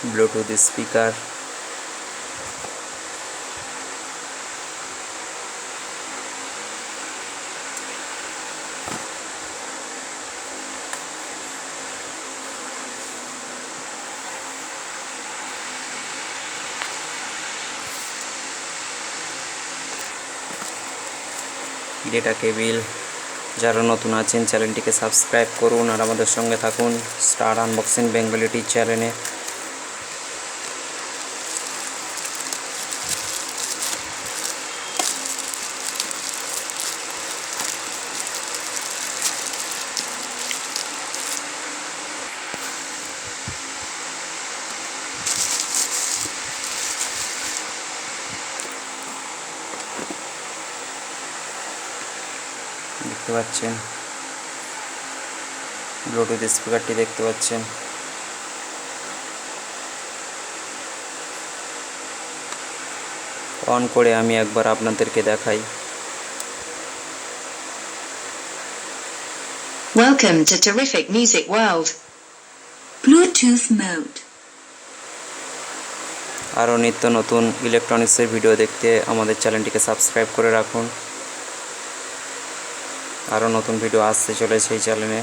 Bluetooth speaker, data cable. যারা নতুন আছেন চ্যানেলটিকে সাবস্ক্রাইব করুন আর আমাদের সঙ্গে থাকুন স্টার আনবক্সিং বেঙ্গলি টি চ্যানেলে। দেখতে পাচ্ছেন ব্লুটুথ স্পিকারটি দেখতে পাচ্ছেন। অন করে আমি একবার আপনাদেরকে দেখাই। Welcome to Terrific Music World. Bluetooth mode. আরও নিত্য নতুন ইলেকট্রনিক্সের ভিডিও দেখতে আমাদের চ্যানেলটিকে সাবস্ক্রাইব করে রাখুন। আরও নতুন ভিডিও আসতে চলেছে এই চ্যানেলে।